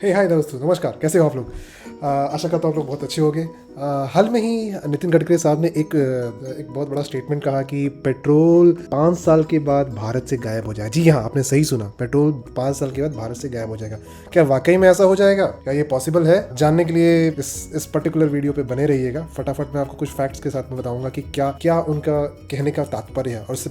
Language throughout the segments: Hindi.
हे हाय दोस्तों, नमस्कार। कैसे हो आप लोग? आशा करता हूँ आप लोग बहुत अच्छे होंगे। हाल में ही नितिन गडकरी साहब ने एक बहुत बड़ा स्टेटमेंट कहा कि पेट्रोल 5 साल के बाद भारत से गायब हो जाएगा। जी हाँ, आपने सही सुना, पेट्रोल 5 साल के बाद भारत से गायब हो जाएगा। क्या वाकई में ऐसा हो जाएगा? क्या ये पॉसिबल है? जानने के लिए इस पर्टिकुलर वीडियो पे बने रहिएगा। फटाफट मैं आपको कुछ फैक्ट्स के साथ में बताऊंगा कि क्या क्या उनका कहने का तात्पर्य है और इससे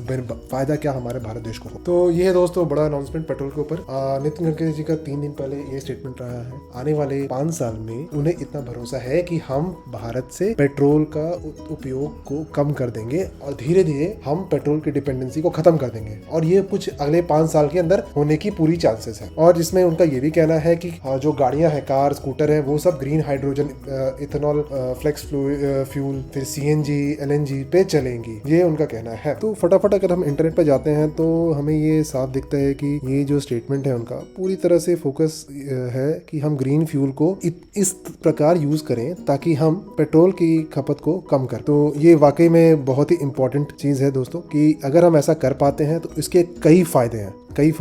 फायदा क्या हमारे भारत देश को हो। तो ये है दोस्तों बड़ा अनाउंसमेंट पेट्रोल के ऊपर। नितिन गडकरी जी का 3 दिन पहले ये स्टेटमेंट रहा है। आने वाले 5 साल में उन्हें इतना भरोसा है कि हम भारत से पेट्रोल का उपयोग को कम कर देंगे और धीरे धीरे हम पेट्रोल की डिपेंडेंसी को खत्म कर देंगे। और ये कुछ अगले 5 साल के अंदर होने की पूरी चांसेस है। और जिसमें उनका ये भी कहना है कि जो गाड़ियां हैं, कार, स्कूटर है, वो सब green hydrogen, ethanol, flex fuel, फिर सीएनजी, एलएनजी पे चलेंगी। ये उनका कहना है। तो फटाफट अगर हम इंटरनेट पे जाते हैं तो हमें ये साफ दिखता है कि ये जो स्टेटमेंट है उनका पूरी तरह से फोकस है कि हम ग्रीन फ्यूल को इस प्रकार यूज करें ताकि हम पेट्रोल की खपत को कम कर। तो ये वाकई में बहुत ही इंपॉर्टेंट चीज है दोस्तों कि अगर हम ऐसा कर पाते हैं तो इसके कई फायदे हैं। कई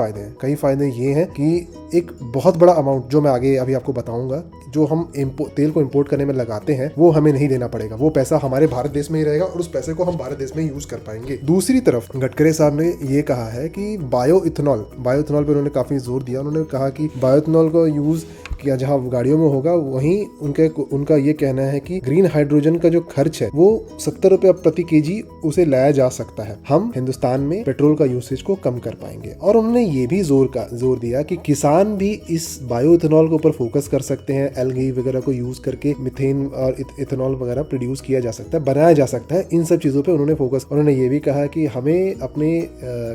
फायदे ये हैं कि एक बहुत बड़ा अमाउंट, जो मैं आगे अभी आपको बताऊंगा, जो हम तेल को इंपोर्ट करने में लगाते हैं वो हमें नहीं देना पड़ेगा। वो पैसा हमारे भारत देश में ही रहेगा और उस पैसे को हम भारत देश में यूज कर पाएंगे। दूसरी तरफ गडकरी साहब ने ये कहा है कि बायो इथेनॉल पे उन्होंने काफी जोर दिया। उन्होंने कहा कि बायो इथेनॉल को यूज किया जहाँ गाड़ियों में होगा, वहीं उनका ये कहना है कि ग्रीन हाइड्रोजन का जो खर्च है वो 70 रुपया प्रति केजी उसे लाया जा सकता है। हम हिंदुस्तान में पेट्रोल का यूसेज को कम कर पाएंगे। और उन्होंने ये भी जोर दिया कि किसान भी इस बायो इथेनॉल के ऊपर फोकस कर सकते हैं। एल्गी वगैरह को यूज करके मिथेन और इथेनॉल वगैरह प्रोड्यूस किया जा सकता है, बनाया जा सकता है। इन सब चीजों पे उन्होंने फोकस। उन्होंने ये भी कहा कि हमें अपने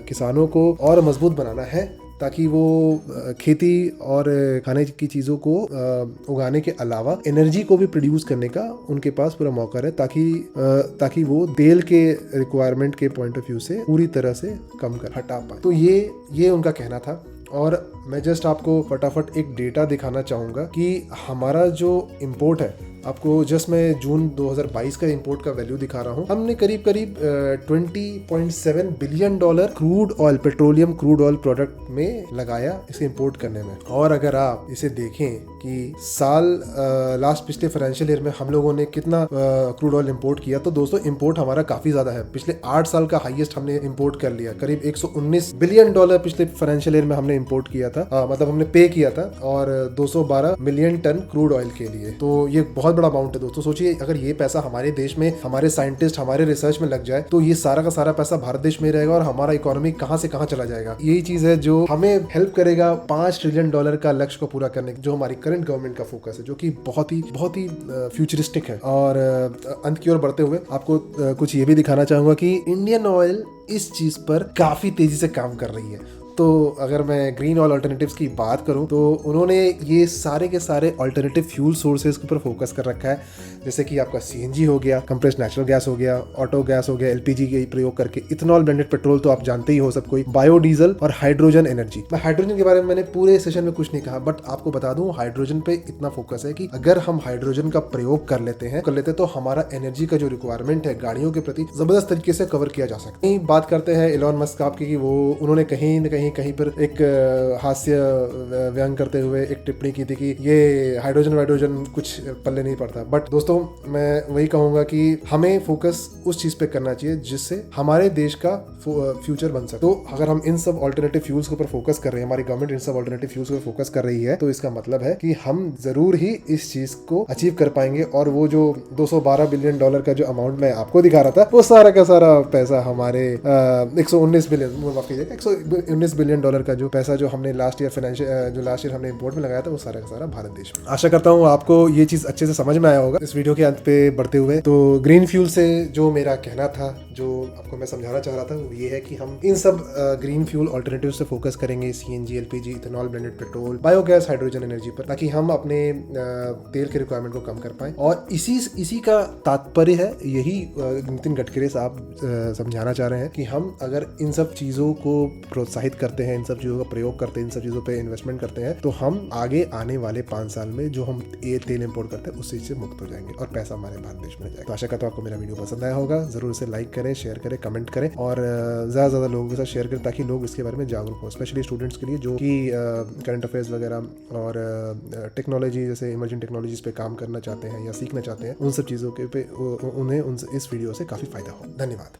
किसानों को और मजबूत बनाना है ताकि वो खेती और खाने की चीज़ों को उगाने के अलावा एनर्जी को भी प्रोड्यूस करने का उनके पास पूरा मौका रहे, ताकि वो तेल के रिक्वायरमेंट के पॉइंट ऑफ व्यू से पूरी तरह से कम कर हटा पाए। तो ये उनका कहना था। और मैं जस्ट आपको फटाफट एक डेटा दिखाना चाहूँगा कि हमारा जो इम्पोर्ट है, आपको जस्ट मैं जून 2022 का इंपोर्ट का वैल्यू दिखा रहा हूँ। हमने करीब 20.7 billion dollar petroleum crude oil product में लगाया इसे इंपोर्ट करने में। और अगर आप इसे देखें कि लास्ट पिछले फाइनेंशियल ईयर में हम लोगों ने कितना क्रूड ऑयल इंपोर्ट किया, तो दोस्तों इंपोर्ट हमारा काफी ज्यादा है। पिछले 8 साल का हाईएस्ट हमने इंपोर्ट कर लिया। करीब 119 बिलियन डॉलर पिछले फाइनेंशियल ईयर में हमने इंपोर्ट किया था, मतलब हमने पे किया था, और 212 मिलियन टन क्रूड ऑयल के लिए। तो ये बहुत बड़ा अमाउंट है दोस्तों। सोचिए अगर ये पैसा हमारे देश में, हमारे साइंटिस्ट, हमारे रिसर्च में लग जाए तो ये सारा का सारा पैसा भारत देश में रहेगा और हमारा इकोनॉमी कहां से कहां चला जाएगा। यही चीज है जो हमें हेल्प करेगा 5 ट्रिलियन डॉलर का लक्ष्य को पूरा करने, जो हमारी करंट गवर्नमेंट का फोकस है, जो कि बहुत ही फ्यूचरिस्टिक है। और अंत की ओर बढ़ते हुए आपको कुछ ये भी दिखाना चाहूंगा कि इंडियन ऑयल इस चीज पर काफी तेजी से काम कर रही है। तो अगर मैं ग्रीन ऑयल अल्टरनेटिव्स की बात करूं तो उन्होंने ये सारे के सारे अल्टरनेटिव फ्यूल सोर्सेज के ऊपर फोकस कर रखा है, जैसे कि आपका सीएनजी हो गया, कंप्रेस्ड नेचुरल गैस हो गया, ऑटो गैस हो गया, एलपीजी के प्रयोग करके, इथेनॉल ब्लेंडेड पेट्रोल तो आप जानते ही हो सब कोई, बायोडीजल और हाइड्रोजन एनर्जी। मैं हाइड्रोजन के बारे में मैंने पूरे सेशन में कुछ नहीं कहा, बट आपको बता दूं हाइड्रोजन पे इतना फोकस है कि अगर हम हाइड्रोजन का प्रयोग कर लेते तो हमारा एनर्जी का जो रिक्वायरमेंट है गाड़ियों के प्रति जबरदस्त तरीके से कवर किया जा सकता है। बात करते हैं एलोन मस्क आपकी कि वो उन्होंने कहीं पर एक हास्य व्यंग करते हुए एक टिप्पणी की थी कि ये हाइड्रोजन कुछ पल्ले नहीं पड़ता। बट दोस्तों मैं वही कहूंगा कि हमें फोकस उस चीज पे करना चाहिए जिससे हमारे देश का फ्यूचर बन सके। तो अगर हम इन सब अल्टरनेटिव फ्यूल्स के ऊपर फोकस कर रहे हैं, हमारी गवर्नमेंट इन सब अल्टरनेटिव फ्यूल्स पर फोकस कर रही है, तो इसका मतलब है कि हम जरूर ही इस चीज को अचीव कर पाएंगे। और वो जो 212 बिलियन डॉलर का जो अमाउंट मैं आपको दिखा रहा था, वो सारा का सारा पैसा हमारे 119 बिलियन डॉलर का जो पैसा जो हमने लास्ट ईयर हमने इंपोर्ट में लगाया था, वो सारा का सारा भारत देश में। आशा करता हूँ आपको ये चीज अच्छे से समझ में आया होगा। इस वीडियो के अंत पे बढ़ते हुए तो ग्रीन फ्यूल से जो मेरा कहना था, जो आपको मैं समझाना चाह रहा था, वो ये है कि हम इन सब ग्रीन फ्यूल ऑल्टरनेटिव से फोकस करेंगे, CNG, LPG, ethanol blended petrol, biogas, hydrogen energy पर, ताकि हम अपने तेल के रिक्वायरमेंट को कम कर पाए। और इसी का तात्पर्य है, यही नितिन गडकरी साहब समझाना चाह रहे हैं कि हम अगर इन सब चीजों को प्रोत्साहित करते हैं, इन सब चीज़ों का प्रयोग करते हैं, इन सब चीज़ों पे इन्वेस्टमेंट करते हैं, तो हम आगे आने वाले 5 साल में जो हम तेल इंपोर्ट करते हैं उस चीज़ से मुक्त हो जाएंगे और पैसा हमारे भारत देश में जाएगा। तो आशा करता हूँ आपको मेरा वीडियो पसंद आया होगा। ज़रूर इसे लाइक करें, शेयर करें, कमेंट करें और ज़्यादा से ज़्यादा लोगों के साथ शेयर करें ताकि लोग इसके बारे में जागरूक हों, स्पेशली स्टूडेंट्स के लिए जो कि करंट अफेयर्स वगैरह और टेक्नोलॉजी जैसे इमर्जिंग टेक्नोलॉजीज पे काम करना चाहते हैं या सीखना चाहते हैं, उन सब चीज़ों के पे उन्हें इस वीडियो से काफ़ी फ़ायदा हो। धन्यवाद।